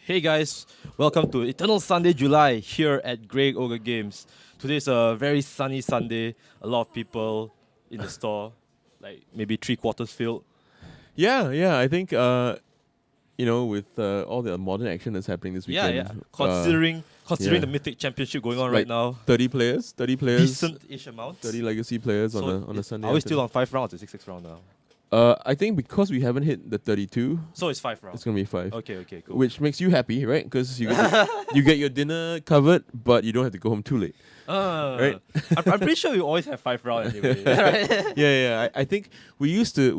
Hey guys, welcome to Eternal Sunday July here at Grey Ogre Games. Today's a very sunny Sunday. A lot of people in the store, like maybe three quarters filled. Yeah. I think with all the modern action that's happening this Yeah, yeah. weekend, Considering yeah, the Mythic Championship going it's on right like now, 30 players, decent-ish amount. 30 legacy players on So a Sunday are we still afternoon. on 5 rounds or 6 round now? I think because we haven't hit the 32, So it's 5 it's rounds. gonna be five, Okay, cool. which makes you happy, right? Because you get your dinner covered, but you don't have to go home too late, right? I'm pretty sure we always have 5 rounds anyway. Right? Yeah. I think we used to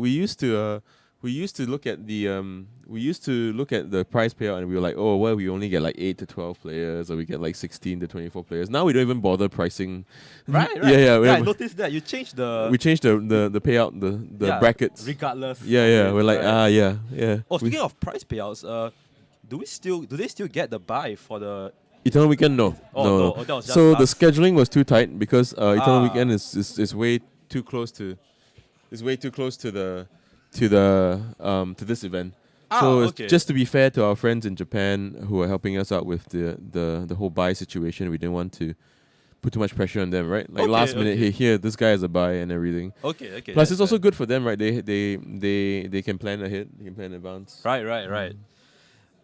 look at the prize payout and we were like, oh well, we only get like 8 to 12 players, or we get like 16 to 24 players. Now we don't even bother pricing. Right. Yeah. Yeah, I noticed that you changed the We changed the payout, the yeah, brackets. regardless. Yeah, of yeah. it, We're like, right. yeah. Oh, speaking of prize payouts, do they still get the buy for the? Eternal Weekend, no. Oh No, no, no. oh, that was just So the last. scheduling was too tight because Eternal Ah, Weekend is way too close to to this event. So it's okay. just to be fair to our friends in Japan who are helping us out with the whole buy situation, we didn't want to put too much pressure on them, right? Like Okay, last minute, okay. hey, here, this guy has a buy and everything. Okay. Plus, That's it's also fair. good for them, right? They can plan ahead, they can plan in advance. Right.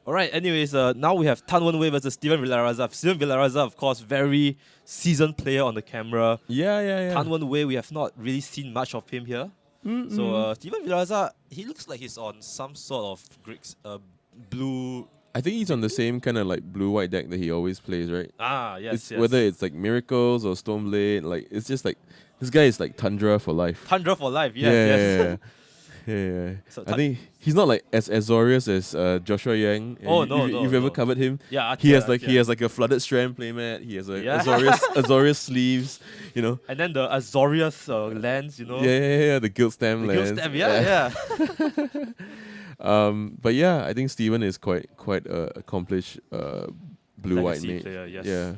All right. Anyways, now we have Tan Wen-wei versus Steven Villaraiza. Steven Villaraiza, of course, very seasoned player on the camera. Yeah. Tan Wen-wei, we have not really seen much of him here. So Steven Villaraiza, he looks like he's on some sort of blue. I think he's on the same kind of like blue-white deck that he always plays, right? Yes. Whether it's like Miracles or Stormblade, like it's just like this guy is like Tundra for life. Tundra for life. Yeah, Yes. yeah. So I think he's not like as Azorius as Joshua Yang. Oh, If no. you've ever covered him, Yeah, he has Artia. like a flooded strand playmat. He has a Yeah. Azorius sleeves. You know. And then the Azorius lens, Yeah. The guild stem The guild lands. stamp, yeah. But yeah, I think Steven is quite accomplished blue-white Legacy mage. player, yes. Yeah.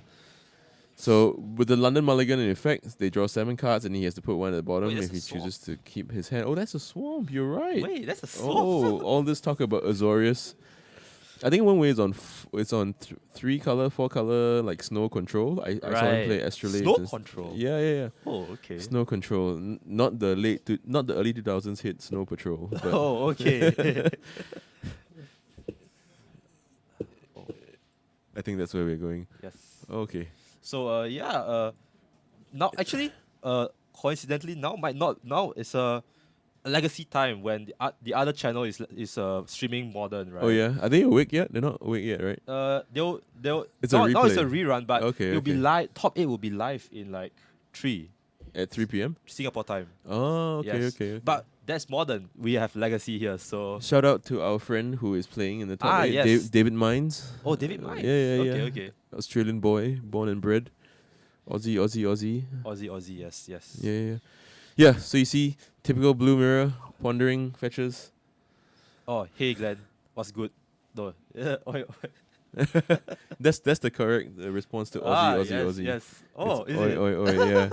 So with the London Mulligan in effect, they draw 7 cards and he has to put one at the bottom Wait, if that's he a swamp. chooses to keep his hand. Oh, that's a swamp. You're right. Wait, that's a swamp. Oh, all this talk about Azorius. I think one way is on 3 color, 4 color like snow control. I saw him play Astrolabe. Snow control. Yeah. Oh, okay. Snow control, not the not the early 2000s hit Snow Patrol. But Oh, okay. I think that's where we're going. Yes. Okay. So now actually coincidentally now it's a legacy time when the other channel is streaming modern, right? Oh yeah. Are they awake yet? They're not awake yet, right? They'll It's a now it's a replay. rerun, but Okay, it'll be okay. live. Top 8 will be live in like 3 At 3 p.m. Singapore time. Oh, okay, Yes. okay. But that's modern. We have legacy here, so Shout out to our friend who is playing in the top 8, yes. David Mines. oh, David Mines. Yeah. Okay. Australian boy, born and bred. Aussie. Aussie, yes. Yeah, so you see, typical blue mirror, pondering, fetches. Oh, hey Glenn, what's good? No. Oi. That's the correct response to Aussie. Yes. Oh, It's is oi, it?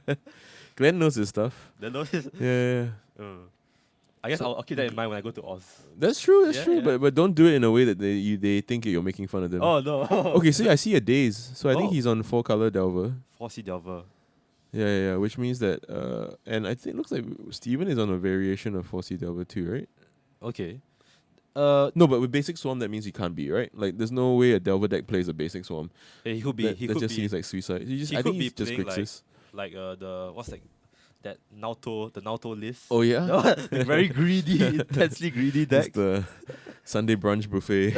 yeah. Glenn knows his stuff. The notice. Yeah. I guess I'll keep that in mind when I go to Oz. That's true, Yeah. But don't do it in a way that they think you're making fun of them. Oh no. Okay, so I see a daze. So I think Oh. he's on 4-color Delver. 4C Delver. Yeah, which means that and I think it looks like Steven is on a variation of 4C Delver too, right? Okay. No, but with basic swarm that means he can't be, right? Like there's no way a Delver deck plays a basic swarm. He could be. That He just could be. seems like suicide. He I could think be he's just playing Grixis. like the what's that Naoto list. Oh yeah? The very greedy, intensely greedy It's deck. the Sunday brunch buffet.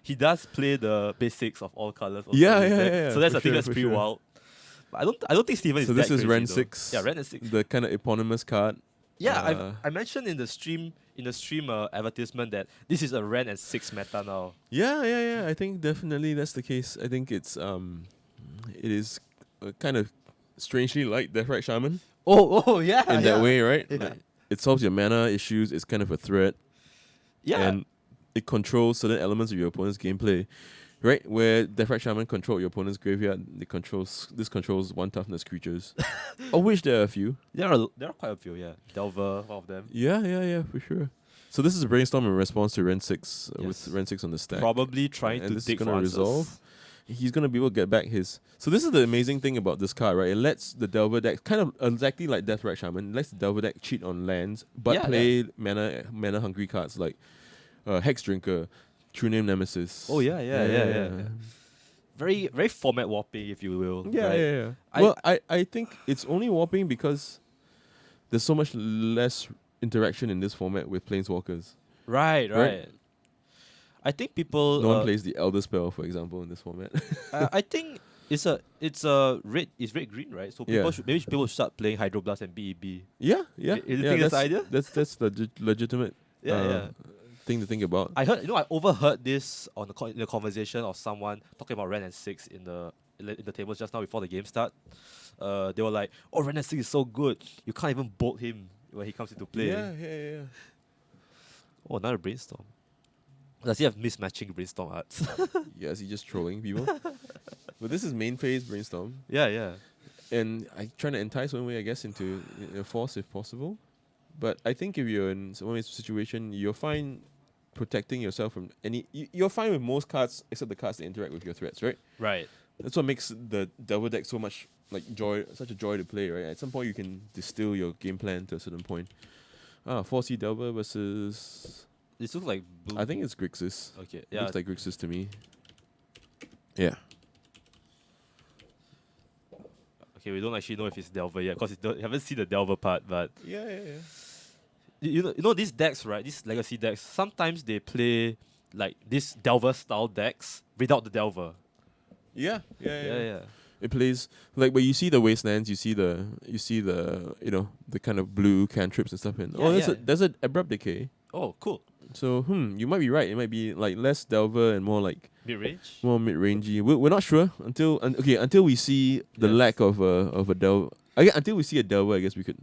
He does play the basics of all colors. also Yeah, in his yeah, deck. yeah, So that's for I think sure, that's for pretty sure. wild. But I don't think Steven is So that this is crazy, Ren though. 6. Yeah, Ren is 6. The kind of eponymous card. Yeah, Uh, I mentioned in the stream advertisement that this is a Ren and 6 meta now. Yeah. I think definitely that's the case. I think it is kind of strangely like Deathrite Shaman Oh yeah. in that way, right? Yeah. Like, it solves your mana issues. It's kind of a threat, Yeah. and it controls certain elements of your opponent's gameplay, right? Where Deathrite Shaman control your opponent's graveyard, this controls 1 toughness creatures, of which there are a few. there are quite a few, yeah. Delver, one of them. Yeah, for sure. So this is a brainstorm in response to Ren 6 Yes. with Ren 6 on the stack. Probably trying And to this is dig gonna for answers. resolve. He's gonna be able to get back his. So this is the amazing thing about this card, right? It lets the Delver deck kind of exactly like Death Right Shaman. It lets the Delver deck cheat on lands, but Yeah, play mana hungry cards like Hex Drinker, True Name Nemesis. Oh yeah. Very very format warping, if you will. Yeah, right? yeah, yeah. I- Well, I think it's only warping because there's so much less interaction in this format with Planeswalkers. Right. Right. I think people. No one plays the Elder Spell, for example, in this format. I think it's a red. It's red green, right? So people Yeah. maybe people should start playing Hydroblast and BEB. Yeah. You think yeah, that's the idea? That's legitimate Yeah. thing to think about. I heard. I overheard this on in the conversation of someone talking about Ren and 6 in the tables just now before the game start. They were like, "Oh, Ren and 6 is so good. You can't even bolt him when he comes into play." Yeah. Oh, another brainstorm. Does he have mismatching brainstorm arts? Yeah, is he just trolling people? But this is main phase brainstorm, yeah. and I trying to entice one way, I guess, into a force if possible. But I think if you're in one situation, you're fine protecting yourself from any. You're fine with most cards except the cards that interact with your threats, right? Right. That's what makes the Devil deck so much such a joy to play, right? At some point, you can distill your game plan to a certain point. 4C Delver versus. This looks like blue. I think it's Grixis. Okay. It Yeah. looks like Grixis to me. Yeah. Okay, we don't actually know if it's Delver yet because we haven't seen the Delver part. But Yeah. you know these decks, right? These legacy decks. Sometimes they play like this Delver style decks without the Delver. Yeah. It plays like when you see the wastelands, you see the the kind of blue cantrips and stuff. And Yeah, there's a abrupt decay. Oh, cool. So you might be right. It might be like less Delver and more like Mid range. more mid rangey. We're not sure until we see the Yes. lack of a Delver. Until we see a Delver, I guess we could.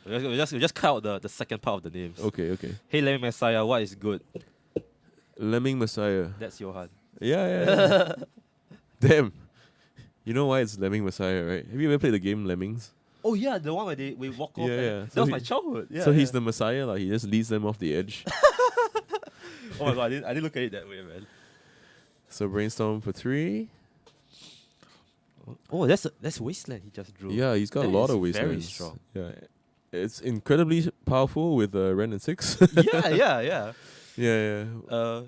We just cut out the second part of the names. Okay. Hey, Lemming Messiah, what is good? Lemming Messiah. That's Johan. Yeah. Damn. You know why it's Lemming Messiah, right? Have you ever played the game Lemmings? Oh yeah, the one where we walk off. Yeah, and- yeah. That So was he- my childhood. Yeah. So he's the Messiah, like he just leads them off the edge. Oh my god, I didn't look at it that way, man. So brainstorm for 3. Oh, that's Wasteland he just drew. Yeah, he's got That a lot is of very wastelands. strong. Yeah, it's incredibly powerful with Ren and 6. yeah. yeah.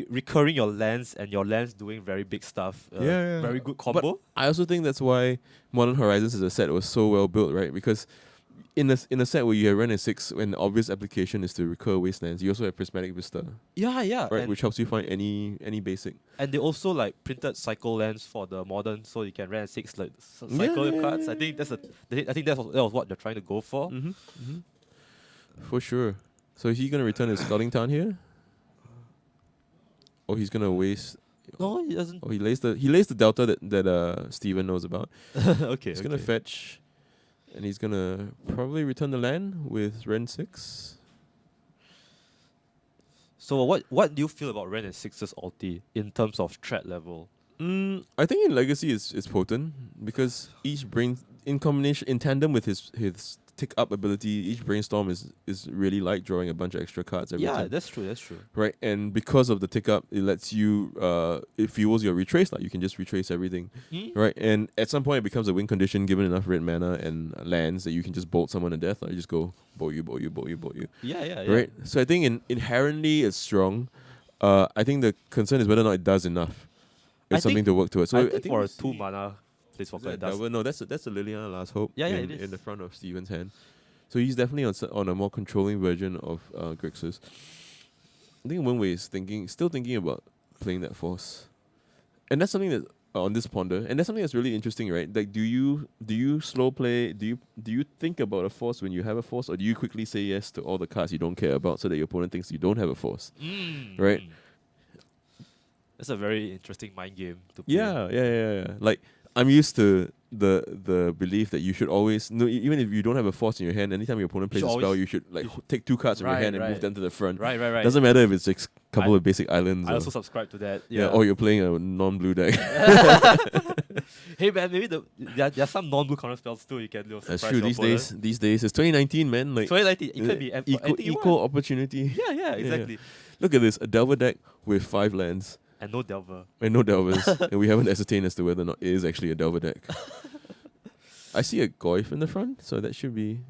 Recurring your lands and your lands doing very big stuff. Yeah. Very good combo. I also think that's why Modern Horizons as a set was so well built, right? Because in a set where you have Ren and 6, when the obvious application is to recur wastelands, you also have Prismatic Vista, Yeah. right, And, which helps you find any basic. and they also like printed cycle lands for the modern, so you can run 6 like cycle Yeah. cards. I think that was what they're trying to go for. For sure. So is he gonna return his Scouting Town here? Or he's gonna waste? No, he doesn't. Or he lays the Delta that Steven knows about. Okay. He's gonna fetch, and he's gonna probably return the land with Ren 6. So what do you feel about Ren and 6's ulti in terms of threat level? I think in Legacy it's potent because each in tandem with his tick up ability, each brainstorm is really like drawing a bunch of extra cards every Yeah, time. that's true. Right, and because of the tick up, it lets you it fuels your retrace, like you can just retrace everything. Right, and at some point it becomes a win condition given enough red mana and lands that you can just bolt someone to death. Like you just go bolt you. Yeah. Right, so I think inherently it's strong. I think the concern is whether or not it does enough. I It's something think- to work towards. So I think for we a see- 2 mana is planeswalker, that it does. Delver? No, that's a Liliana Last Hope. Yeah, in, it is. in the front of Steven's hand. So he's definitely on a more controlling version of Grixis. I think Wenwei is still thinking about playing that force, and that's something that on this ponder, and that's something that's really interesting, right? Like, do you slow play? Do you think about a force when you have a force, or do you quickly say yes to all the cards you don't care about so that your opponent thinks you don't have a force? Right. That's a very interesting mind game to play. Yeah. Like I'm used to the belief that you should always even if you don't have a force in your hand, anytime your opponent plays should a spell, always- you should like take 2 cards from your Right, hand and right. move them to the front. Right. Doesn't matter if it's just a couple I- of basic islands. I or, also subscribe to that. or you're playing a non-blue deck. Hey man, maybe there are some non-blue counter spells too. You can That's surprise true. your opponent. These days, it's 2019, man. Like 2019, it uh, could be equal anything you equal want. opportunity. Yeah, yeah, Yeah, yeah. exactly. Look at this, a Delver deck with 5 lands And no Delver. and no Delvers, and we haven't ascertained as to whether or not it is actually a Delver deck. I see a Goyf in the front, so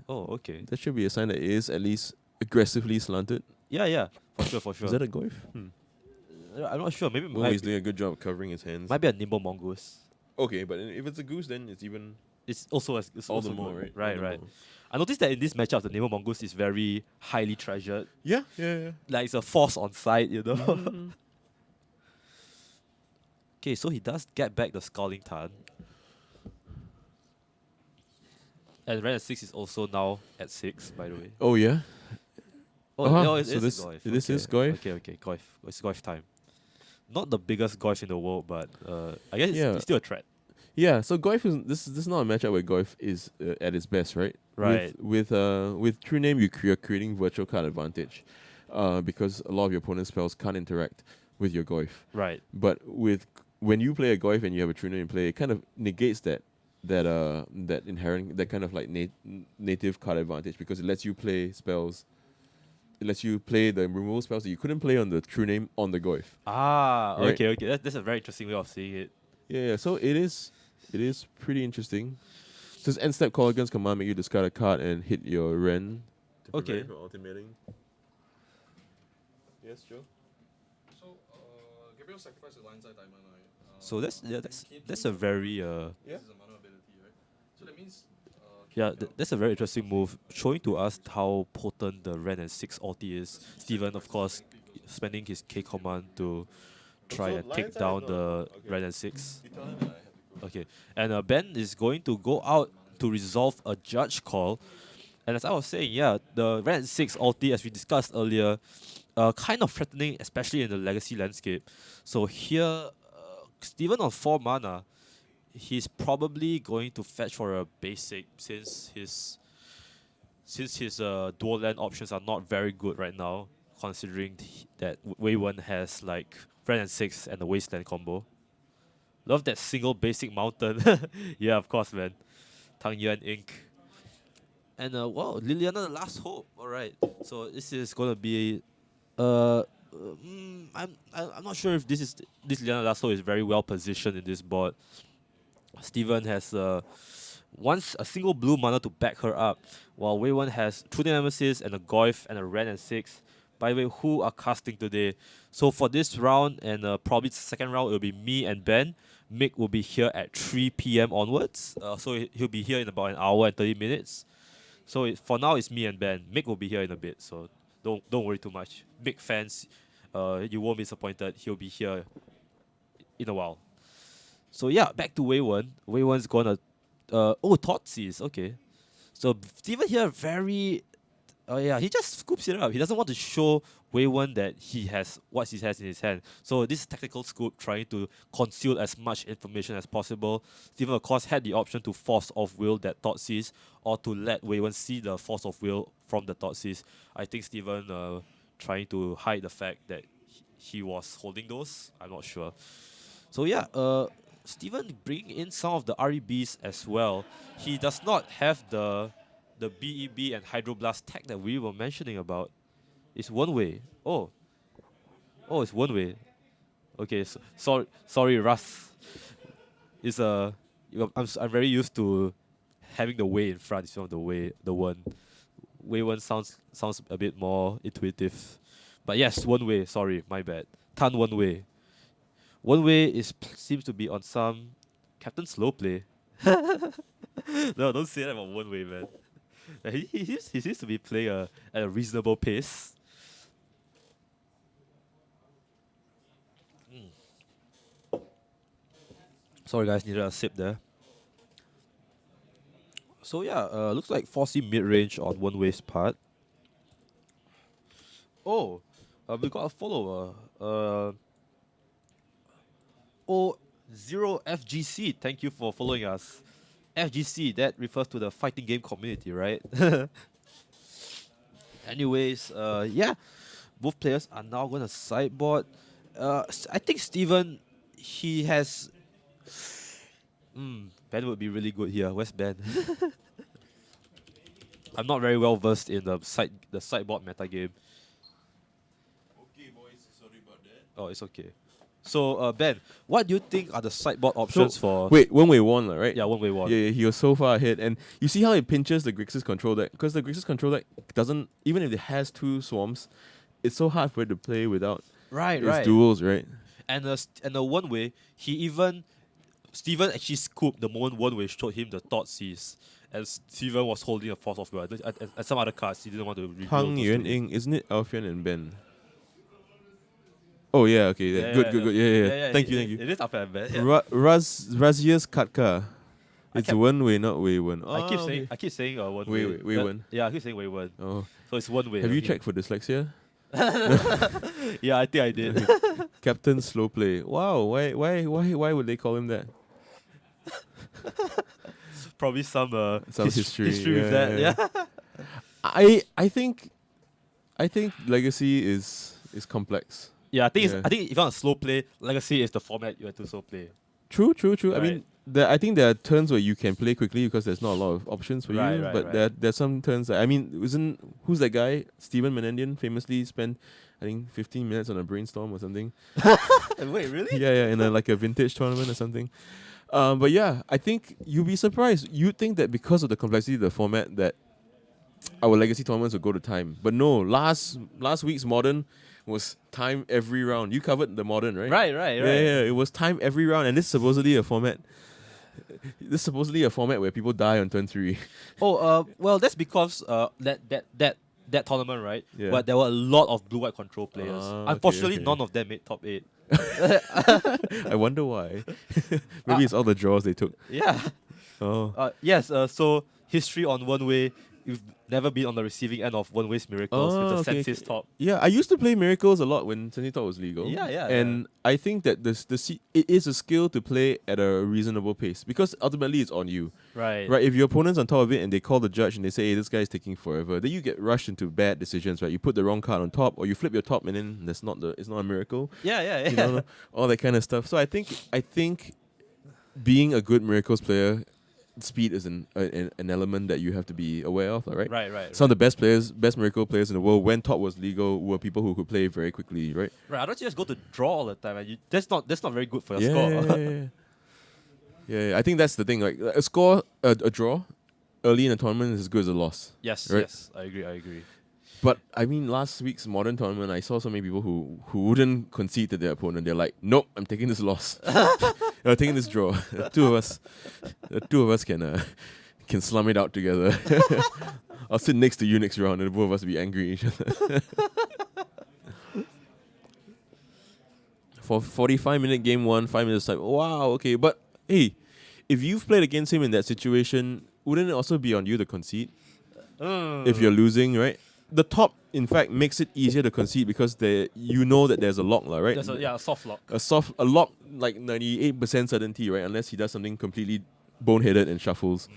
Oh, okay. that should be a sign that it is at least aggressively slanted. Yeah, yeah, for sure, for Is sure. that a Goyf? I'm not sure. Maybe it Well, he's doing a good job of covering his hands. might be a nimble mongoose. Okay, but if it's a goose, then it's even It's all also the more, good. right? Right, All the right. more. I noticed that in this matchup, the nimble mongoose is very highly treasured. Yeah, yeah, yeah. Like it's a force on site, you know. Mhm. Okay, so he does get back the Scalding Tarn. And red at 6 is also now at 6, by the way. Oh yeah. Oh, Uh-huh. no, So it's this a Goyf. this Okay. is Goyf? Okay, okay, Goyf. It's Goyf time. Not the biggest Goyf in the world, but I guess Yeah. it's still a threat. Yeah, so Goyf is this is not a matchup where Goyf is at its best, right? Right. With True Name, you're creating virtual card advantage, because a lot of your opponent's spells can't interact with your Goyf. Right. But with when you play a Goyf and you have a True Name in play, it kind of negates that inherent that kind of like native card advantage because it lets you play spells. It lets you play the removal spells that you couldn't play on the True Name on the Goyf. Ah, Right. okay, okay. That's a very interesting way of seeing it. Yeah, yeah. So it is pretty interesting. Does end step call against command make you discard a card and hit your Ren? To prevent Okay. it from ultimating. Yes, Joe. So, Gabriel sacrificed the Lion Side Diamond, right? So that's he that's a very Yeah. This is a mana ability, right? So that means yeah, that's a very interesting move, showing to us how potent the Ren and 6 ulti is. Steven, of course, spending his K command to try So and Lion's take Eye down is the not- okay. Ren and 6. You tell him that I have to go. Okay, and Ben is going to go out to resolve a judge call. And as I was saying, yeah, the Ren and 6 ulti, as we discussed earlier, kind of threatening, especially in the legacy landscape. So here, Steven on 4 mana, he's probably going to fetch for a basic since his dual land options are not very good right now, considering that Wei Wen has like Ren and 6 and the Wasteland combo. Love that single basic mountain. Yeah, of course, man. Tang Yuan Inc. And wow, Liliana the Last Hope. Alright. So this is gonna be I'm not sure if this Liliana Last Hope is very well positioned in this board. Steven has once a single blue mana to back her up, while Wei Wen has True Nemesis and a Goyf and a Ren and 6. By the way, who are casting today? So for this round and probably second round, it will be me and Ben. Mick will be here at 3 p.m. onwards. So he'll be here in about an hour and 30 minutes. So for now, it's me and Ben. Mick will be here in a bit, so don't worry too much. Big fans, you won't be disappointed. He'll be here in a while. So yeah, back to Wei Wen. Wei Wen's gonna Thoughtseize, okay. So Steven here very yeah, he just scoops it up. He doesn't want to show Wei Wen that he has what he has in his hand. So this tactical scoop trying to conceal as much information as possible. Steven of course had the option to force of will that Thoughtseize or to let Wei Wen see the force of will from the Thoughtseize. I think Steven trying to hide the fact that he was holding those. I'm not sure. So yeah, Steven bringing in some of the REBs as well. He does not have the BEB and Hydroblast tech that we were mentioning about. It's one way. Oh, it's one way. Okay, so, sorry, Russ. It's I'm very used to having the way in front instead of the one. Way one sounds a bit more intuitive. But yes, one way. Sorry, my bad. Tan one way. One way seems to be on some Captain Slow play. No, don't say that about one way, man. He seems to be playing at a reasonable pace. Sorry guys, needed a sip there. So yeah, looks like 4C mid range on one way's part. Oh, we got a follower. Zero FGC. Thank you for following us. FGC, that refers to the fighting game community, right? Anyways, yeah, both players are now going to sideboard. I think Steven, he has Ben would be really good here. Where's Ben? I'm not very well versed in the sideboard meta game. Okay, boys, sorry about that. Oh, it's okay. So, Ben, what do you think are the sideboard So options for? wait, Wen Wei won, right? Yeah, one way one. Yeah, he was so far ahead, and you see how it pinches the Grixis control deck because the Grixis control deck doesn't, even if it has two swarms, it's so hard for it to play without Right, its right. duels, right? And the one way Steven actually scooped the moment one way showed him the thought seize, and Steven was holding a force of will. And some other cards he didn't want to reveal. Hang those to Yuan him. Ying, isn't it Alfian and Ben? Oh yeah, okay, Yeah, good. Yeah. Thank you. It is up and Ben. Yeah. Razia's Katka. It's kept- Wen Wei, not Wei Wen. I keep saying one Wei way. Wei Wen. Yeah, I keep saying Wei Wen. Oh, So it's one way. have you okay. checked for dyslexia? Yeah, I think I did. Captain Slow Play. Wow, why would they call him that? Probably some Some history, with that. yeah. Yeah. I think Legacy is complex. Yeah, I think Yeah. I think if you want a slow play, Legacy is the format you have to slow play. True. I Right. mean, I think there are turns where you can play quickly because there's not a lot of options for Right, you. right, But right. there's some turns. I mean, who's that guy? Steven Menendian famously spent, I think, 15 minutes on a brainstorm or something. Wait, really? yeah, in like a vintage tournament or something. But yeah, I think you'd be surprised. You'd think that because of the complexity of the format that our legacy tournaments would go to time. But no, last week's modern was time every round. You covered the modern, right? Right. Yeah, it was time every round, and this is supposedly a format. This is supposedly a format where people die on turn 3. Oh, well, that's because that tournament, right? Yeah. But there were a lot of blue-white control players. Ah, Unfortunately, okay. none of them made top 8. I wonder why. Maybe it's all the draws they took. Yeah. Oh. Yes. So history on one way. You've never been on the receiving end of one way's miracles with the okay, Sensis top. Yeah, I used to play Miracles a lot when Sensi Top was legal. Yeah. And I think that it is a skill to play at a reasonable pace because ultimately it's on you. Right. Right, if your opponent's on top of it and they call the judge and they say, hey, this guy's taking forever, then you get rushed into bad decisions, right? You put the wrong card on top or you flip your top and then it's not a miracle. Yeah. You know, all that kind of stuff. So I think being a good Miracles player, speed is an element that you have to be aware of, right? Right. Some of the best Miracle players in the world when top was legal were people who could play very quickly, right? Right. I don't just go to draw all the time. And that's not very good for your Yeah, score. yeah. I think that's the thing. Like a score, a draw early in a tournament is as good as a loss. Yes. Right. Yes. I agree. But I mean, last week's modern tournament, I saw so many people who wouldn't concede to their opponent. They're like, "Nope, I'm taking this loss. I'm taking this draw." The two of us can slum it out together. I'll sit next to you next round, and the both of us will be angry at each other. For 45-minute game 1, 5 minutes time. Wow, okay, but hey, if you've played against him in that situation, wouldn't it also be on you to concede if you're losing, right? The top, in fact, makes it easier to concede because you know that there's a lock, right? There's a soft lock. A lock like 98% certainty, right? Unless he does something completely boneheaded and shuffles.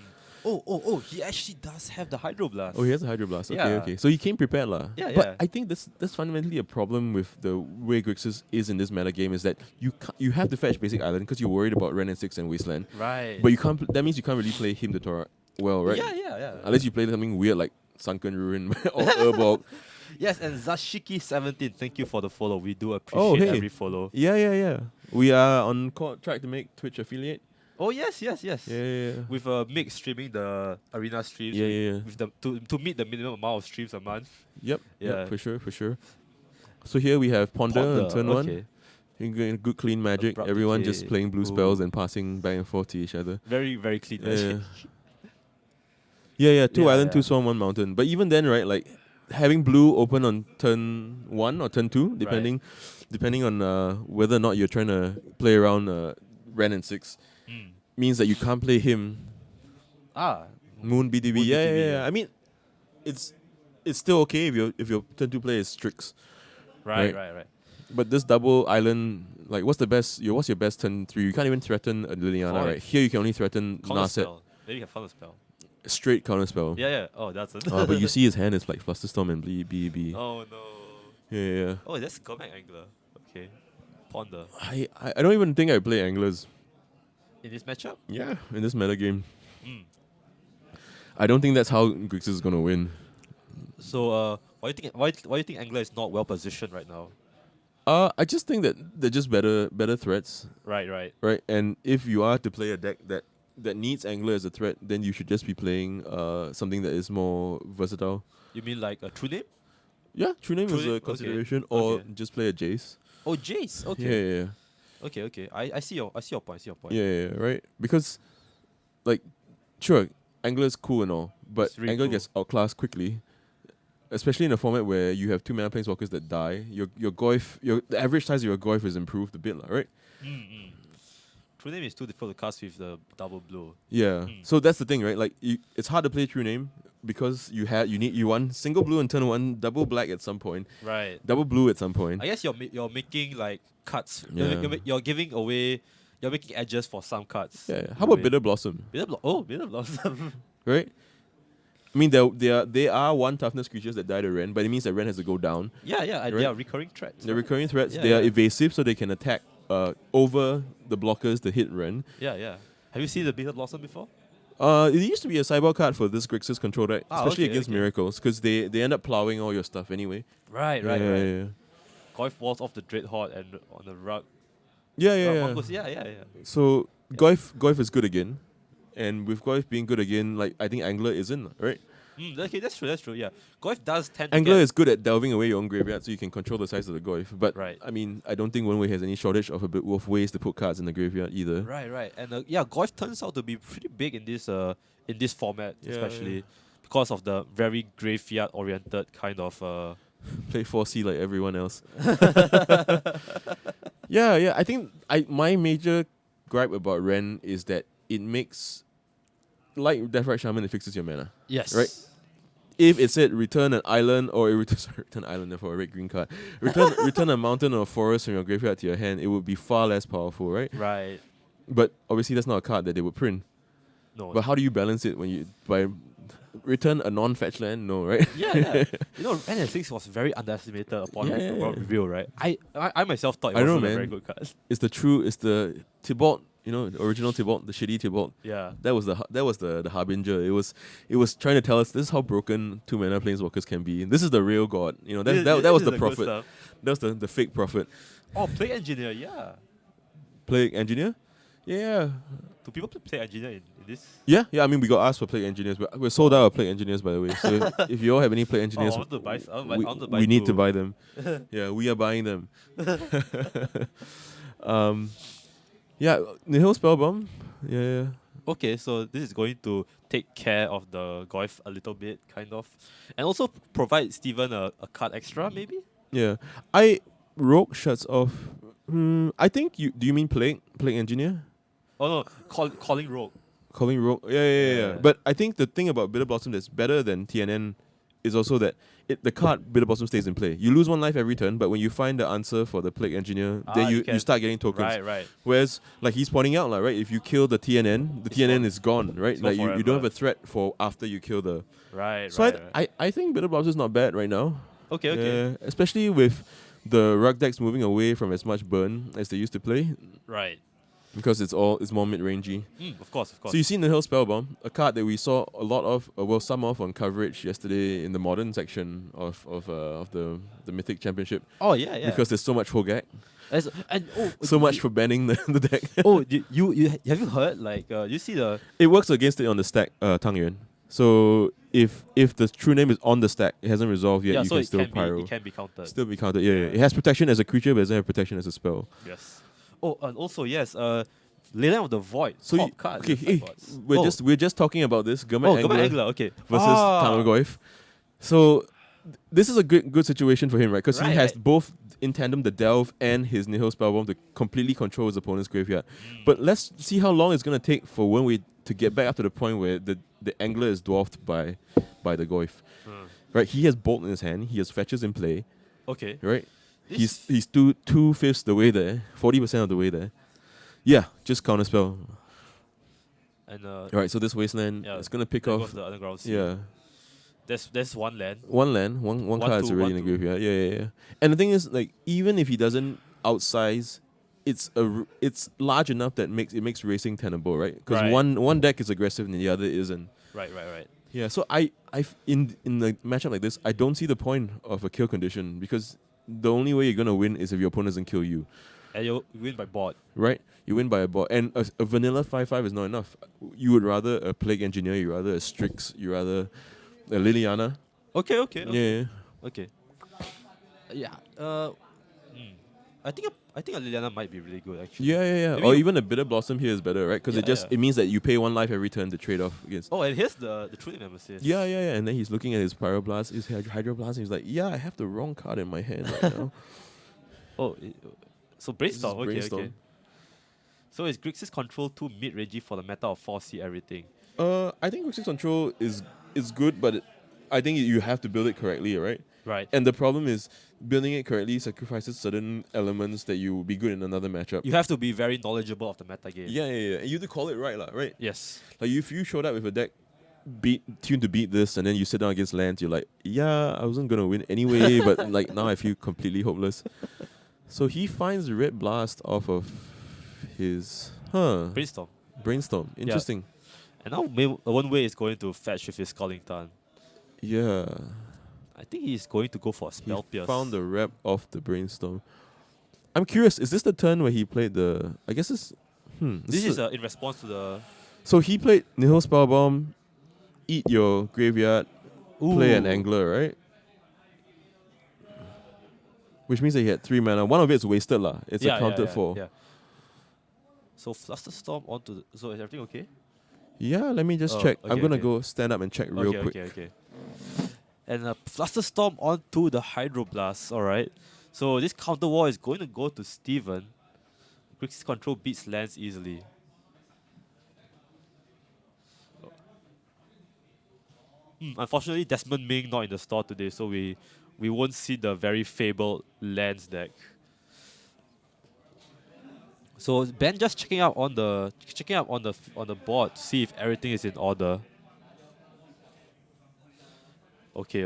Oh, he actually does have the Hydro Blast. Oh, he has a Hydro Blast. Okay, Yeah. okay. So he came prepared, lah. Yeah, But yeah. I think that's fundamentally a problem with the way Grixis is in this meta game is that you have to fetch basic island because you're worried about Ren and 6 and Wasteland. Right. But you can't. That means you can't really play him the Torah well, right? Yeah. Unless you play something weird like Sunken Ruin or Urborg. Yes, and Zashiki17, thank you for the follow. We do appreciate Oh, hey. every follow. Yeah. We are on track to make Twitch affiliate. Oh yes. Yeah. With Mick streaming the arena streams. Yeah. With the to meet the minimum amount of streams a month. Yep. Yeah. For sure. So here we have Ponder on turn 1. Okay. In good clean magic. Abrupt Everyone decay. just playing blue Ooh. spells and passing back and forth to each other. Very, very clean Yeah. magic. Yeah, 2 Yeah, island, yeah. 2 storm, 1 mountain. But even then, right, like having blue open on turn 1 or turn 2, depending on whether or not you're trying to play around Ren and 6, means that you can't play him. Moon BDB. Moon Yeah, BDB, yeah. I mean, it's still okay if your turn 2 play is Strix. Right. But this double island, like what's your best turn 3? You can't even threaten a Liliana, Coin. right? Here you can only threaten Counter Narset. spell. Maybe you can counter spell. Straight counter spell. Yeah. Oh, that's it. But you see his hand is like Flusterstorm and BB. Oh no. Yeah. Oh, that's Comac Angler. Okay. Ponder. I don't even think I play anglers. in this matchup. Yeah, in this meta game. Mm. I don't think that's how Grixis is gonna win. So why do you think why do you think Angler is not well positioned right now? I just think that they're just better threats, Right, right. right? And if you are to play a deck that needs Angler as a threat, then you should just be playing something that is more versatile. You mean like a true name? Yeah, True Name True is Name? a Okay. consideration, or Okay. just play a Jace. Oh, Jace. Yeah, Okay. yeah, yeah. Okay, okay. I see your point. I see your point. Yeah, yeah, yeah, right. Because, like, sure, Angler is cool and all, but It's really Angler cool. gets outclassed quickly, especially in a format where you have 2 mana planeswalkers that die. Your Goif, the average size of your Goif is improved a bit, lah, right? Mm. True Name is too difficult to cast with the double blow. Yeah. Mm. So that's the thing, right? Like, it's hard to play True Name because you want single blue and turn one, double black at some point, Right. double blue at some point. I guess you're making like cuts. Yeah. You're giving away. You're making edges for some cuts. Yeah. in How a about way. Bitter Blossom, Bitter Blossom. right? I mean, they are 1 toughness creatures that die to Ren, but it means that Ren has to go down. yeah, and Right. they are recurring threats. They're right? recurring threats. Yeah, They are yeah. evasive, so they can attack over the blockers to hit Ren. Yeah. Have you seen the Bitter Blossom before? It used to be a sideboard card for this Grixis control deck, especially okay, against okay. miracles, because they end up plowing all your stuff anyway. Right. Yeah. Goif walls off the Dreadhorde and on the rug. Yeah, Rug yeah. Mongoose, yeah. So Yeah. Goif is good again, and with Goif being good again, like I think Angler isn't, right? Okay, that's true. Yeah, Goif does tend Angler to get is good at delving away your own graveyard, so you can control the size of the Goif. But Right. I mean, I don't think One Way has any shortage of ways to put cards in the graveyard either. right, and Goif turns out to be pretty big in this format, Yeah, especially because of the very graveyard oriented kind of. Play 4C like everyone else. Yeah. I think my major gripe about Ren is that it makes, like Deathrite Shaman, it fixes your mana. Yes. Right. If it said return an island or return island for a red green card, return a mountain or forest from your graveyard to your hand, it would be far less powerful, right? Right. But obviously that's not a card that they would print. No. But how do you balance it when you by return a non-fetch land? No, right? Yeah. Ren and 6 was very underestimated upon Yeah. world reveal, right? I myself thought it I don't wasn't know, a very man. good card. It's the Tybalt, the original Tybalt, the shitty Tybalt. Yeah. That was the harbinger. It was trying to tell us this is how broken 2 mana planeswalkers can be. This is the real god. That was the prophet. That was the fake prophet. Oh, Play Engineer, yeah. Plague engineer? Yeah. Do people play Engineer in this? Yeah. I mean, we got asked for plague engineers. We're sold out of plague engineers, by the way. So if you all have any plague engineers, I want to buy. I want to buy we need two. to buy them. Yeah, we are buying them. Yeah, Nihil Spellbomb. Yeah. Okay, so this is going to take care of the Goif a little bit, kind of, and also provide Steven a card extra, maybe. Yeah. Rogue shuts off. I think do you mean plague engineer? Oh no, calling Rogue. Calling Rogue. Yeah. But I think the thing about Bitter Blossom that's better than TNN is also that the card Bitter Blossom stays in play. You lose 1 life every turn, but when you find the answer for the Plague Engineer, then you start getting tokens. Right. Whereas, like he's pointing out, right? If you kill the TNN, the TNN is gone, right? It's Like gone you don't have forever. a threat for after you kill the. Right. So right. I think Bitter Blossom is not bad right now. Okay. Yeah, especially with the rug decks moving away from as much burn as they used to play, Right. because it's more mid-rangey. Of course. So you see Nihil Spellbomb, a card that we saw a lot of, some of on coverage yesterday in the modern section of the Mythic Championship, Oh yeah. because there's so much Hogak, so do much you- for banning the deck. you have you heard you see the It works against it on the stack, Tang Yuan. So if the true name is on the stack, it hasn't resolved yet, you so can it still can pyro. be it can be countered. Still be counted. Yeah. It has protection as a creature, but it doesn't have protection as a spell. Yes. Oh, and also yes. Leyline of the Void. So top you- card. okay, in the sideboards. we're just talking about this Gurmit Gurmit Angler Angler. Okay. versus Tamagoyf. So this is a good situation for him, right? Because he Right, has right. both in tandem the Delve and his Nihil Spellbomb to completely control his opponent's graveyard. But let's see how long it's gonna take for when we to get back up to the point where the Angler is dwarfed by the Goyf. Right? He has Bolt in his hand. He has Fetches in play. Okay. Right? This- He's 2/5 the way there, 40% of the way there. Yeah, just counterspell. And Right, so this Wasteland yeah, is gonna pick there off. goes the underground sea. Yeah. There's one land. One land, one card is two, already in the graveyard. Yeah. And the thing is, like, even if he doesn't outsize it's large enough that makes racing tenable, right? Because Right. one deck is aggressive and the other isn't. Right. Yeah, so in the matchup like this, I don't see the point of a kill condition because the only way you're gonna win is if your opponent doesn't kill you, And you win by board. right? You win by a bot, and a vanilla 5/5 is not enough. You would rather a Plague Engineer, you rather a Strix, you rather a Liliana. Okay. Yeah, Okay. Yeah. I think a Liliana might be really good actually. yeah. Maybe Or you- even a Bitter Blossom here is better, right? Because Yeah. it means that you pay 1 life every turn to trade off against. Oh, and here's the True Nemesis. Yeah. And then he's looking at his Pyroblast, his Hydroblast, and he's like, yeah, I have the wrong card in my hand right now. Oh, so Brainstorm. This is Okay. Brainstorm. So is Grixis control too mid-rangey for the meta of 4C everything? I think Grixis control is good, but I think you have to build it correctly, right? Right. And the problem is building it correctly sacrifices certain elements that you will be good in another matchup. You have to be very knowledgeable of the meta game. Yeah. And you have to call it right, right? Yes. Like if you showed up with a deck tuned to beat this, and then you sit down against lands, you're like, yeah, I wasn't gonna win anyway, but like now I feel completely hopeless. So he finds the Red Blast off of his Brainstorm. Brainstorm. Interesting. And now one way is going to fetch with his Collington. Yeah. I think he's going to go for a Spell He Pierce. found the rep of the Brainstorm. I'm curious, is this the turn where he played the... I guess this... This is in response to the... So he played Nihil Spellbomb, eat your graveyard, play an Ooh. Angler, right? Which means that he had 3 mana. One of it's wasted lah. It's accounted for. Yeah. So Flusterstorm onto the... So is everything okay? Yeah, let me just Oh, check. okay, I'm gonna okay. go stand up and check real quick. Okay. And Flusterstorm onto the Hydroblast, alright. So this counter war is going to go to Steven. Grixis control beats lands easily. Unfortunately, Desmond Ming not in the store today, so we won't see the very fabled lands deck. So Ben just checking out on the board to see if everything is in order. Okay.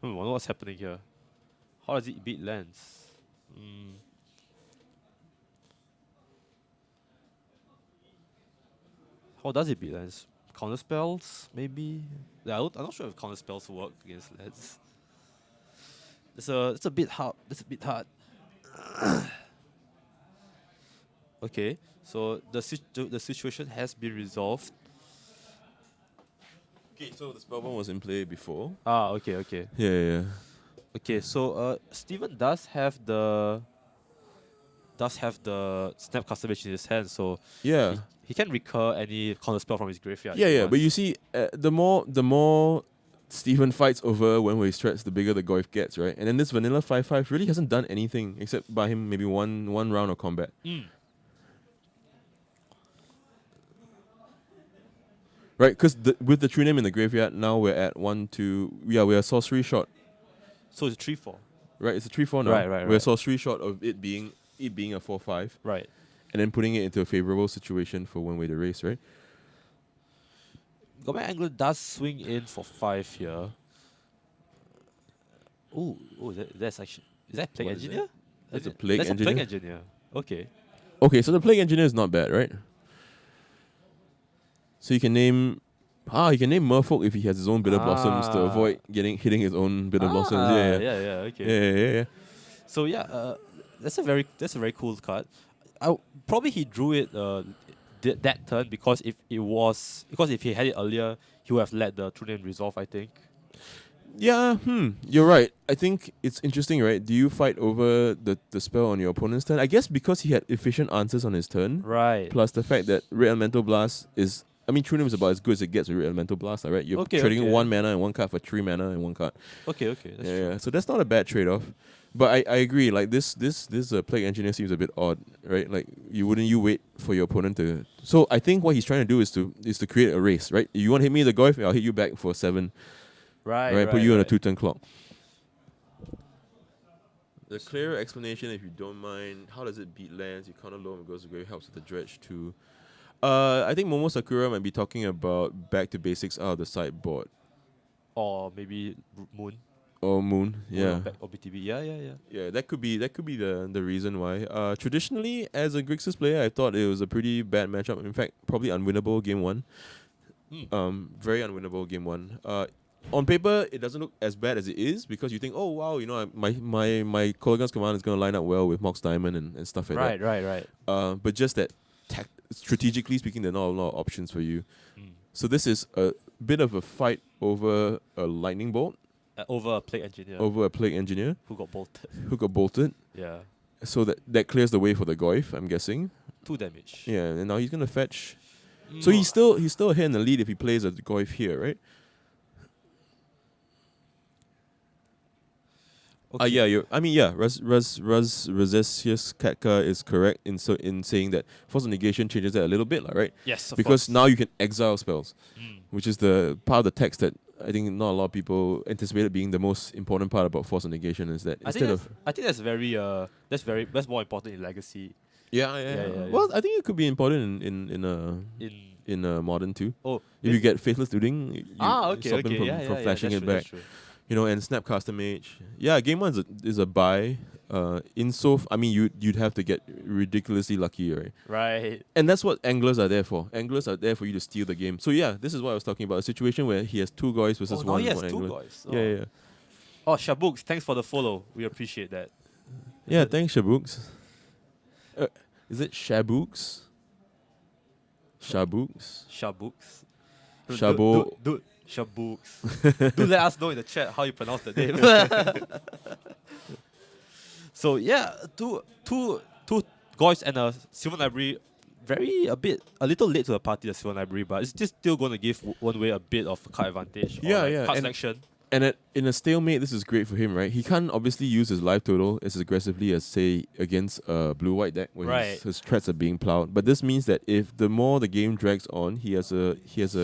I wonder what's happening here. How does it beat lands? How does it beat lands? Counter spells, maybe? Yeah, I'm not sure if counter spells work against lands. It's a bit hard. Okay, so the situation has been resolved. Okay, so the Spellbomb was in play before. Okay. Yeah. Okay, so Steven does have the snap customization in his hand, so Yeah. he can recur any counter spell from his graveyard. Yeah, if he But wants. you see, the more Stephen fights over when he strats, the bigger the Goyf gets, right? And then this vanilla 5/5 really hasn't done anything except buy him maybe one round of combat. Right, because with the True Name in the graveyard, now we're at 1, 2... Yeah, we're sorcery short. So it's 3/4. Right, it's a 3/4 now. Right. We're sorcery short of it being a 4/5. Right. And then putting it into a favorable situation for one way to race, right? Gourmet Angler does swing in for 5 here. That's actually... Is that Plague What is Engineer? That's a Plague That's Engineer? a Plague Engineer. Okay. Okay, so the Plague Engineer is not bad, right? So you can name Merfolk if he has his own Bitter Blossoms to avoid hitting his own Bitter Blossoms. Yeah, okay. Yeah. So yeah, that's a very cool card. Probably he drew it that turn because if he had it earlier, he would have let the True Name resolve, I think. Yeah, you're right. I think it's interesting, right? Do you fight over the spell on your opponent's turn? I guess because he had efficient answers on his turn, Right. plus the fact that Red Elemental Blast is... I mean, True Name is about as good as it gets with Red Elemental Blast, right? You're trading 1 mana and 1 card for 3 mana and 1 card. Okay. That's true. Yeah. So that's not a bad trade-off. But I agree, like this Plague Engineer seems a bit odd, right? Like you wait for your opponent to... So I think what he's trying to do is to create a race, right? You want to hit me the Goyf, I'll hit you back for 7. Right. Put you on a 2-turn clock. The clearer explanation, if you don't mind, how does it beat lands? You counter low and goes to grave, helps with the dredge too. I think Momo Sakura might be talking about back to basics out of the sideboard. Or maybe Moon. Or Moon, yeah. Or BTB. Yeah. Yeah, that could be the reason why. Traditionally, as a Grixis player, I thought it was a pretty bad matchup. In fact, probably unwinnable game one. Very unwinnable game one. On paper, it doesn't look as bad as it is because you think, oh wow, you know, my Kolaghan's command is going to line up well with Mox Diamond and stuff like that. Right. But just that, strategically speaking, there are not a lot of options for you. So this is a bit of a fight over a lightning bolt. Over a Plague Engineer. Over a Plague Engineer. Who got bolted. Yeah. So that clears the way for the Goyf, I'm guessing. 2 damage. Yeah, and now he's gonna fetch. So he's still ahead in the lead if he plays a Goyf here, right? Okay. Rosesius Katka is correct in saying that Force of Negation changes that a little bit, right? Yes, of because course. now you can exile spells, which is the part of the text that I think not a lot of people anticipated being the most important part about Force of Negation is that I think that's more important in Legacy. Yeah. Well, I think it could be important in Modern too. Oh, if you get Faithless Looting, you okay. stop him from flashing it back. You know, and Snapcaster Mage. Yeah, game one is a buy. You'd have to get ridiculously lucky, right? Right. And that's what anglers are there for. Anglers are there for you to steal the game. So yeah, this is what I was talking about. A situation where he has 2 Goys versus one yes, 2 angler. Goys. Oh. Yeah. Oh, Shabooks, thanks for the follow. We appreciate that. Yeah, thanks, Shabooks. Is it Shabooks? Shabooks? Shabooks. Shabo. Shabooks. Do let us know in the chat how you pronounce the name. So yeah, two Goys and a Sylvan Library. A little late to the party, the Sylvan Library, but it's just still going to give one way a bit of card advantage. Card selection. And in a stalemate, this is great for him, right? He can't obviously use his life total as aggressively as, say, against a blue-white deck when his threats are being plowed. But this means that if the more the game drags on, he has a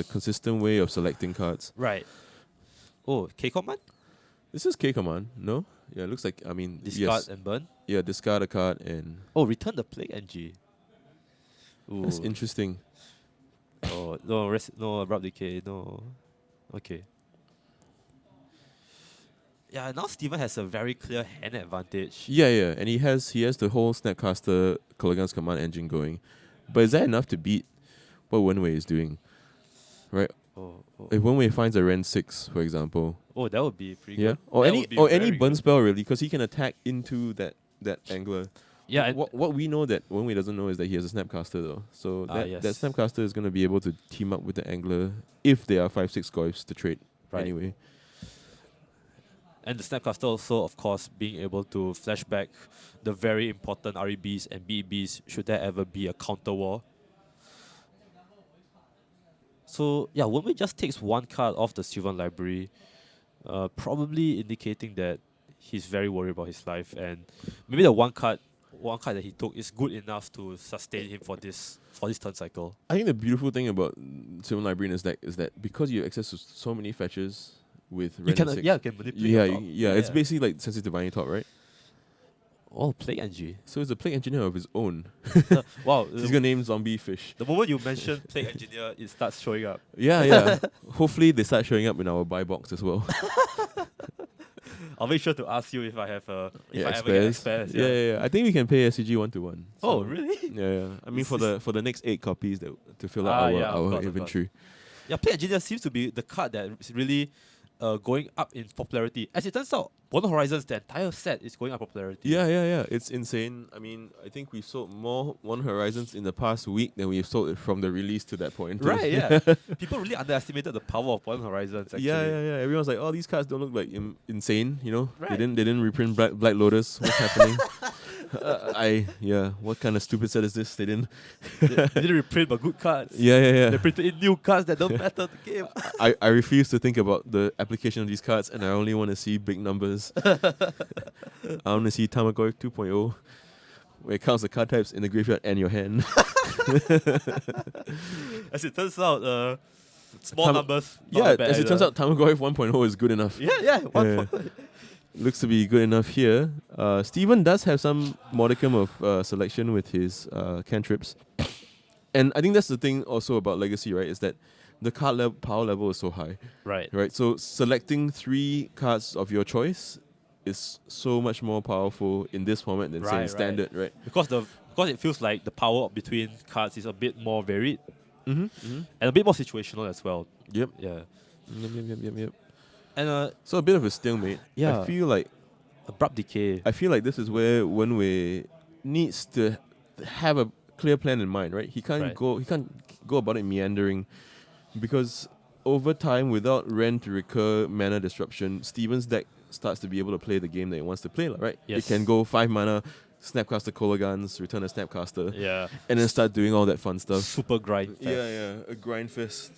consistent way of selecting cards. Right. Oh, K command? This is K command, no? Yeah, it looks like, discard and burn? Yeah, discard a card and... Oh, return the Plague NG. Ooh. That's interesting. Oh, no, Abrupt Decay, no. Okay. Yeah, now Steven has a very clear hand advantage. Yeah, and he has the whole Snapcaster Kolaghan's command engine going. But is that enough to beat what Wenwei is doing? Right? If Wenwei finds a Ren 6, for example. Oh, that would be pretty good. Or any burn spell really, because he can attack into that angler. Yeah. What we know that Wenwei doesn't know is that he has a Snapcaster though. So that Snapcaster is going to be able to team up with the angler if there are 5-6 Goyfs to trade anyway. And the Snapcaster also, of course, being able to flash back the very important REBs and BEBs should there ever be a counter war. So, yeah, Wenwei just takes 1 card off the Sylvan Library, probably indicating that he's very worried about his life. And maybe the one card that he took is good enough to sustain him for this turn cycle. I think the beautiful thing about Sylvan Library is that because you have access to so many fetches, with Ren and 6. You can manipulate. It's basically like Sensitive Divining Top, right? Oh, Plague NG. So it's a Plague Engineer of his own. Wow. He's gonna name Zombie Fish. The moment you mention Plague Engineer, it starts showing up. Yeah. Hopefully they start showing up in our buy box as well. I'll make sure to ask you if I have I ever get experts. Yeah. I think we can pay SCG 1-1. So oh, really? Yeah. I mean for the next 8 copies to fill out our inventory. Yeah, Plague Engineer seems to be the card that is really going up in popularity. As it turns out, Modern Horizons, the entire set is going up popularity. Yeah. It's insane. I mean, I think we sold more Modern Horizons in the past week than we've sold it from the release to that point. Right, yeah. People really underestimated the power of Modern Horizons, actually. Yeah. Everyone's like, oh, these cards don't look like insane, you know? Right. They didn't reprint Black Lotus. What's happening? What kind of stupid set is this? They didn't reprint but good cards. Yeah. They printed in new cards that don't matter the game. I refuse to think about the application of these cards, and I only want to see big numbers. I want to see Tamagotchi 2.0 where it counts the card types in the graveyard and your hand. As it turns out, small numbers. As it turns out, Tamagotchi 1.0 is good enough. Yeah. 1.0. Looks to be good enough here. Steven does have some modicum of selection with his cantrips. And I think that's the thing also about Legacy, right? Is that the card power level is so high, Right. right? So selecting 3 cards of your choice is so much more powerful in this format than say in Right, right. standard, right? Because it feels like the power between cards is a bit more varied Mm-hmm. Mm-hmm. and a bit more situational as well. Yep. Yeah. Yep. And So a bit of a stalemate. yeah, abrupt decay. I feel like this is where Wenwei needs to have a clear plan in mind, right? He can't Right. go about it meandering, because over time, without Ren to recur mana disruption, Steven's deck starts to be able to play the game that it wants to play, right? Yes. It can go 5 mana, Snapcaster Kolagans, return a Snapcaster, Yeah. and then start doing all that fun stuff. Super grind. Fest. Yeah, a grind fest.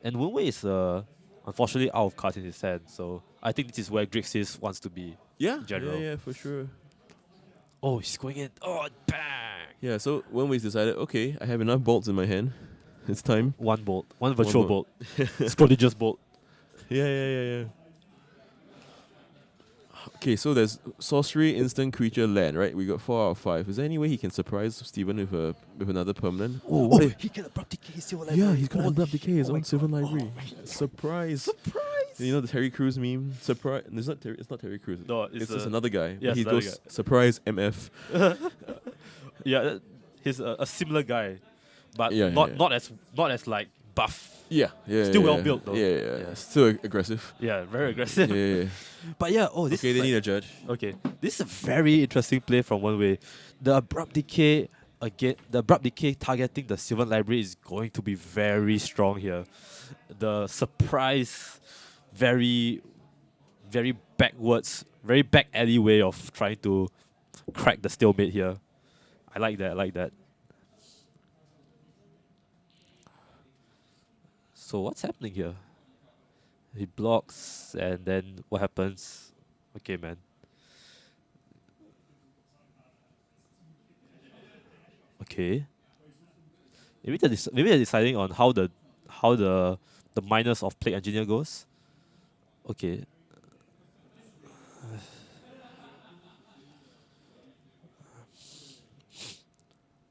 And Wu-Wei is unfortunately out of cards in his hand, so I think this is where Grixis wants to be. Yeah, In general. yeah, for sure. Oh, he's going in. Oh, bang! Yeah, so Wenwei's decided, okay, I have enough bolts in my hand. It's time. One bolt. One virtual bolt. bolt. It's prodigious bolt. Yeah. Okay, so there's sorcery, instant creature, land, right? We got 4 out of 5. Is there any way he can surprise Steven with another permanent? Oh, What if- he can abrupt decay his silver yeah, library. he's gonna Holy abrupt shit. decay his Oh my own Sylvan God. library. Oh my God. Surprise! Surprise! You know the Terry Crews meme? Surprise! It's not Terry Crews. No, it's just another guy. yeah, But he it's another goes guy. surprise MF. Yeah, he's a similar guy, but Yeah, not as like buff. Yeah. Still well built, though. Yeah. Yeah. Still aggressive. Yeah, very aggressive. Yeah. But yeah, this Okay, is they like- need a judge. Okay, this is a very interesting play from One Way. The abrupt decay targeting the Sylvan Library is going to be very strong here. The surprise, very, very backwards, very back alley way of trying to crack the stalemate here. I like that. So what's happening here? He blocks, and then what happens? Okay, man. Okay. Maybe they're deciding on how the minus of Plague Engineer goes. Okay.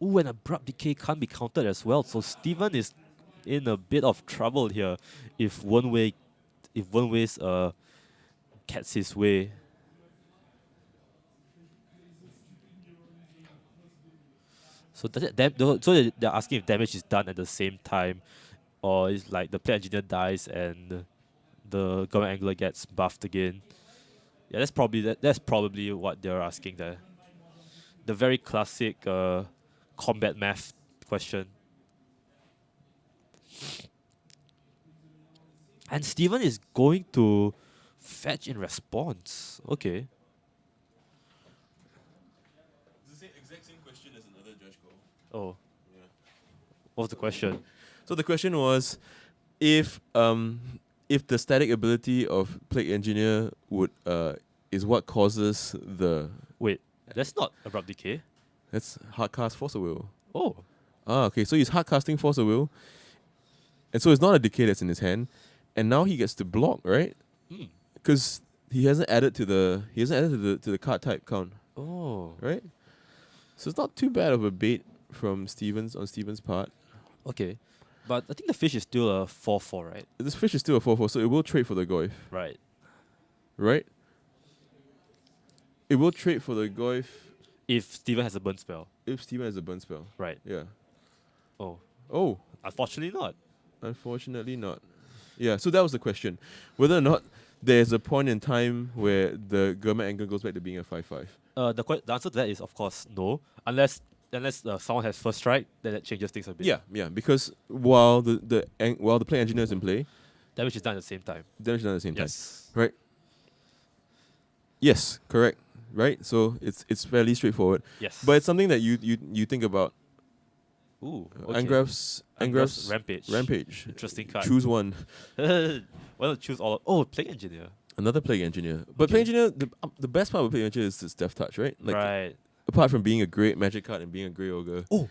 Ooh, and Abrupt Decay can't be countered as well. So Steven is in a bit of trouble here if One Way's gets his way. So they're asking if damage is done at the same time, or it's like the Plague Engineer dies and the Government Angler gets buffed again. Yeah, that's probably what they're asking there. The very classic combat math question. And Steven is going to fetch in response. Okay. It's the exact same question as another judge call. Oh. What was the question? So the question was, if the static ability of Plague Engineer would is what causes the Wait, that's not Abrupt Decay. that's hardcast Force of Will. Oh. Okay, so he's hardcasting Force of Will, and so it's not a decay that's in his hand, and now he gets to block, right? Hmm. Because he hasn't added to the card type count, Oh. right? So it's not too bad of a bait from Steven's part. Okay. But I think the fish is still a 4/4, right? This fish is still a 4/4, so it will trade for the Goyf, Right. right? It will trade for the Goyf If Steven has a burn spell. if Steven has a burn spell. Right. Yeah. Oh. Oh, Unfortunately not. unfortunately not. Yeah, so that was the question. Whether or not there's a point in time where the Government Angle goes back to being a 5/5. The answer to that is, of course, no. Unless someone has first strike, then that changes things a bit. Yeah, because while the Plague Engineer is in play, Damage is done at the same time. damage is done at the same time. Yes. Right? Yes, correct. Right? So it's fairly straightforward. Yes. But it's something that you think about. Ooh. Okay. Angrav's Rampage. Rampage. Interesting card. Choose one. Why not choose all? Plague Engineer. Another Plague Engineer. But Okay. Plague Engineer, the best part of Plague Engineer is its Death Touch, right? Like, right. apart from being a great magic card and being a great ogre. Oh.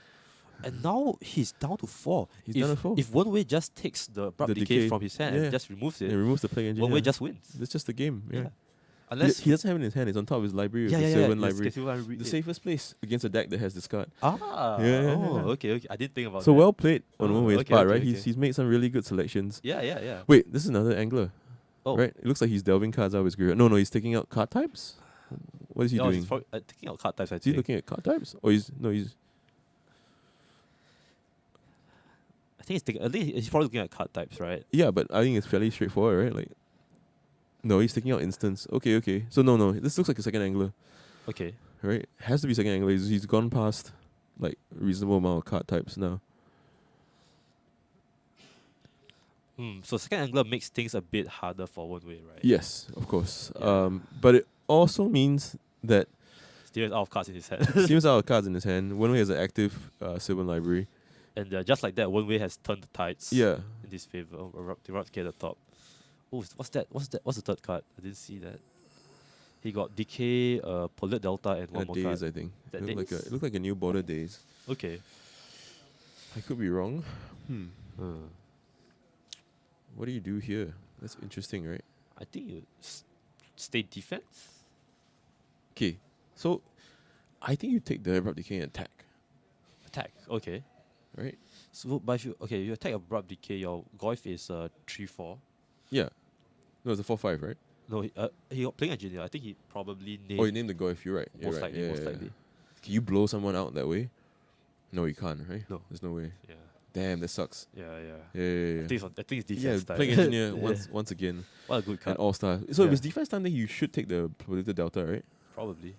And now he's down to 4. He's down to 4. If One Way just takes the Abrupt The decay decay. from his hand Yeah. and just removes It it, removes the Plague Engineer. One Way just wins. It's just a game. Yeah. Unless he doesn't have it in his hand. It's on top of his library with yeah, the yeah, yeah. Sylvan Yes, library. Sylvan library. The safest place against a deck that has this card. Ah. Yeah, yeah, Oh, yeah. okay, okay. I didn't think about So that. well played on Oh, one way's okay, part, okay, right? okay. He's made some really good selections. Yeah, yeah, yeah. Wait, this is another angler, Oh, right? It looks like he's delving cards out of his graveyard. No, he's taking out card types. What is he no, doing? he's probably, taking out card types. I Is he think. looking at card types? Or he's no, he's I think he's taking. I think he's probably looking at card types, right? yeah, but I think it's fairly straightforward, right? Like, no, he's taking out instants. Okay, okay. So no, this looks like a second angler, Okay. right? Has to be second angler. He's gone past like reasonable amount of card types now. So second angler makes things a bit harder for one way, right? Yes, of course. Yeah. But it also means that Still has out of cards in his hand. Steven's out of cards in his hand. One way has an active Sylvan library. And just like that, one way has turned the tides. Yeah. In his favor. Eradicate at the top. Oh, what's that? What's the third card? I didn't see that. He got Decay, Pollute Delta, and one more Days, card. I think. That It looked Days? it looked like a new border days. Okay. I could be wrong. Uh, What do you do here? That's interesting, right? I think you stay defense. Okay, so I think you take the Abrupt Decay and attack, Attack. Okay. right? So, but if you attack Abrupt Decay, your Goif is 3/4. Yeah. No, it's a 4/5, right? No, he got playing engineer. I think he probably named. Oh, you named the go if you're right. You're most right. likely, yeah, most yeah, likely. yeah. Can you blow someone out that way? No, you can't, right? No. There's no way. Yeah, Damn, that sucks. yeah, yeah. Yeah, yeah, yeah. I think it's defense Yeah, time. playing engineer Yeah. once again. What a good An card. all star. So if Yeah. it's defense time, then you should take the Polluted Delta, right? Probably.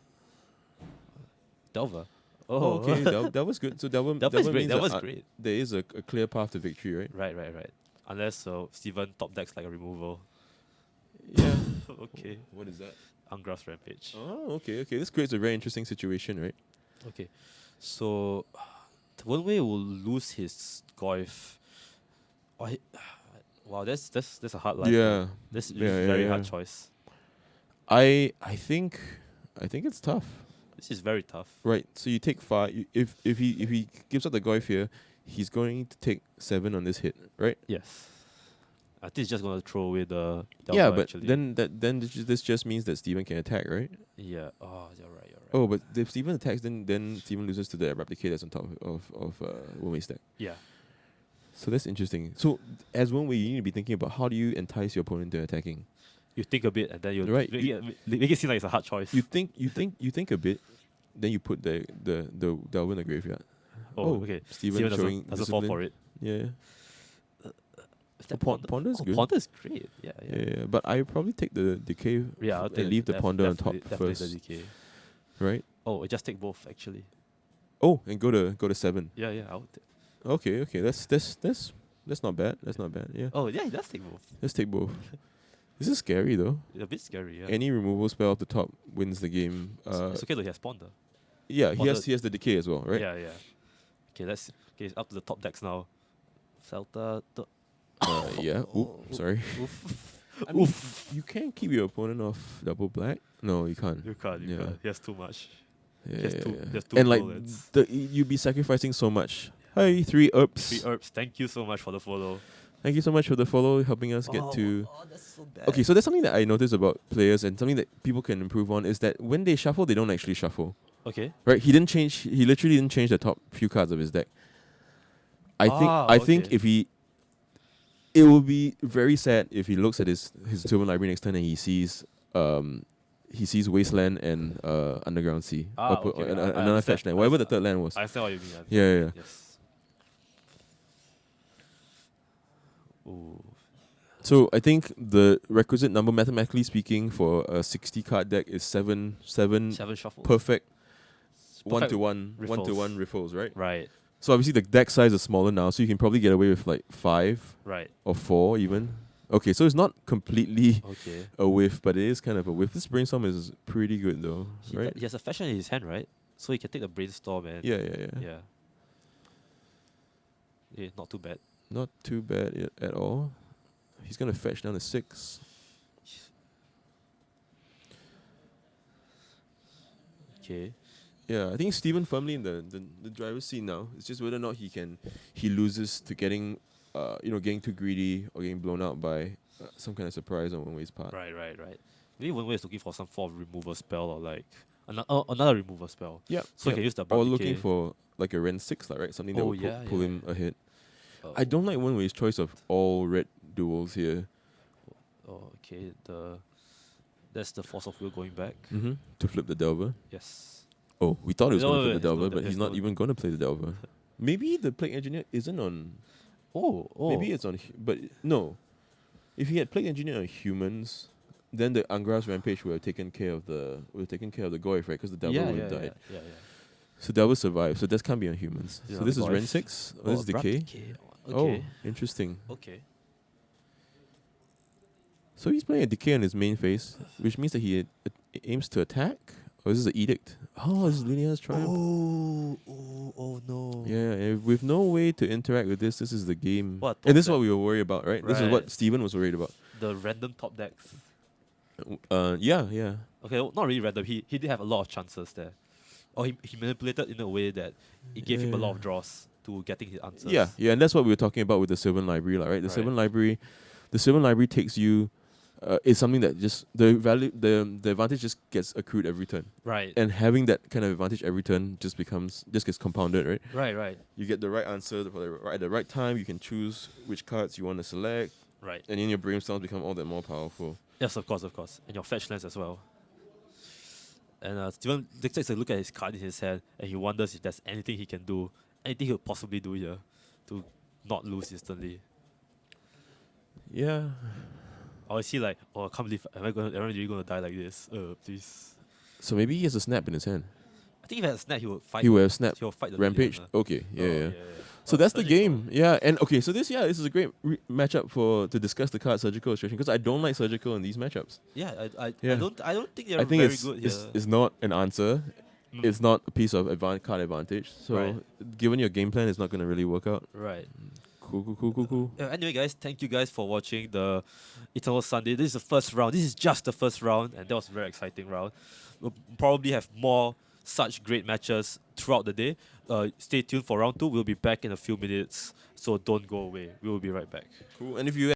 Delver. Oh, okay. that was good. So That was Delver great. means That was great. there is a clear path to victory, right? Right. Unless Steven top decks like a removal. Yeah. Okay. What is that? Ungrass Rampage. Oh, okay. This creates a very interesting situation, right? Okay. So, one way will lose his Goif. Oh, wow, that's a hard line. Yeah. This is Yeah, a yeah, very yeah. hard choice. I think it's tough. This is very tough. Right. So you take 5. If he gives up the Goif here, he's going to take 7 on this hit, right? Yes. I think he's just gonna throw away the Yeah, Delver, but actually. then this just means that Steven can attack, right? Yeah. Oh, you're right. Oh, but if Steven attacks, then Steven loses to the Abrupt Decay that's on top of one-way stack. Yeah. So that's interesting. So as one way, you need to be thinking about how do you entice your opponent to attacking. You think a bit and then you Right, make it seem like it's a hard choice. You think a bit, then you put the Delver in the graveyard. okay. Steven showing doesn't fall discipline. for it. Yeah. Is that Ponder's good. Ponder's great. Yeah. Yeah, but I probably take the decay Yeah, I'll and take leave the ponder on top definitely first, the decay. right? Oh, I just take both actually. Oh, and go to 7. Yeah, I would. Okay. That's not bad. That's not bad. Yeah. Oh, yeah, he does take both. Let's take both. This is scary though. It's a bit scary, yeah. Any removal spell off the top wins the game. It's okay though, he has Ponder. Yeah, he Ponder- has the decay as well, right? Yeah. Okay, it's up to the top decks now. Celta. Yeah. Oop, sorry. Oof. I mean, you can't keep your opponent off double black. No, you can't. You can't. Yeah. He has too much. Yeah, He has yeah, two. yeah. He has two And like bullets. you'd be sacrificing so much. Hi, 3 ups. 3 herbs. Thank you so much for the follow. Thank you so much for the follow, helping us get to. Oh, that's so bad. Okay, so there's something that I noticed about players and something that people can improve on is that when they shuffle, they don't actually shuffle. Okay. Right? He literally didn't change the top few cards of his deck. I think okay. if it would be very sad if he looks at his Sylvan library next turn and he sees Wasteland and Underground Sea. Okay. I Another understand. fetch land, whatever the third land was. I understand what you mean. Yeah. Yes. Ooh. So I think the requisite number, mathematically speaking, for a 60 card deck is 7 7 shuffles. perfect Perfect 1-to-1 riffles. 1-to-1 riffles, right? Right. So obviously the deck size is smaller now, so you can probably get away with like 5 Right. or 4 even. Okay, so it's not completely Okay. a whiff, but it is kind of a whiff. This brainstorm is pretty good though, right? He has a fashion in his hand, right? So he can take the brainstorm and Yeah. Yeah, not too bad. Not too bad at all. He's gonna fetch down to 6. Okay. Yeah, I think Steven firmly in the driver's seat now. It's just whether or not he loses to getting getting too greedy or getting blown out by some kind of surprise on one way's part. Right. Maybe Wen Wei is looking for some form of removal spell or like another removal spell. Yeah. So he can use the abrupt Or looking decay. for like a Ren 6, like, right? Something that Oh, would yeah, pull yeah, him yeah. ahead. Oh, I don't like Wen Wei's choice of all red duels here. Oh, okay. That's the force of will going back. Mm-hmm. To flip the Delver. Yes. Oh, we thought he was No, going to wait, flip the there's no Delver, de- but there's he's not no- even going to play the Delver. Maybe the Plague Engineer isn't on. Oh, Maybe it's on. But no. If he had Plague Engineer on humans, then the Angra's Rampage would have taken care of the Goyf, right? Because the Delver yeah, would yeah, have yeah, died. yeah. So Delver survived. So that can't be on humans. Yeah, So this the is Ren Goyf. 6. Oh, This is abrupt Decay. Okay. Oh, interesting. Okay. So he's playing a Decay on his main phase, which means that he aims to attack? Or is this an Edict? Oh, this is Linea's Triumph. Oh no. Yeah, and with no way to interact with this is the game. What, And this is top what we were worried about, right? This is what Right. Steven was worried about. The random top decks. Yeah. Okay, well, not really random. He did have a lot of chances there. Or he manipulated in a way that it gave him a lot of draws to getting his answers. Yeah, and that's what we were talking about with the Sylvan Library, right? The Sylvan Library, takes you. Is something that just the advantage just gets accrued every turn, Right. and having that kind of advantage every turn just gets compounded, right? Right. You get the right answer at the right time. You can choose which cards you want to select, Right. and then your brainstorms become all that more powerful. Yes, of course. And your fetch lands as well. And Steven takes a look at his card in his hand and he wonders if there's anything he can do, anything he could possibly do here to not lose instantly. Yeah. Or is he like, oh, I can't believe, am I really going to die like this? Please. So maybe he has a snap in his hand. I think if he had a snap, he would fight. He would have snapped. He will fight the Rampage. Liliana. Okay. Yeah. So But that's the surgical- game. Yeah. And okay. So this is a great matchup to discuss the card Surgical Illustration, because I don't like Surgical in these matchups. Yeah, I Yeah. don't think they're I think very it's, good it's here. it's not an answer. Mm. It's not a piece of card advantage. So Right. given your game plan, it's not going to really work out. Right. Cool. Anyway, guys, thank you guys for watching the Eternal Sunday. This is the first round. This is just the first round, and that was a very exciting round. We'll probably have more such great matches throughout the day. Stay tuned for round 2. We'll be back in a few minutes, so don't go away. We will be right back. Cool. And if you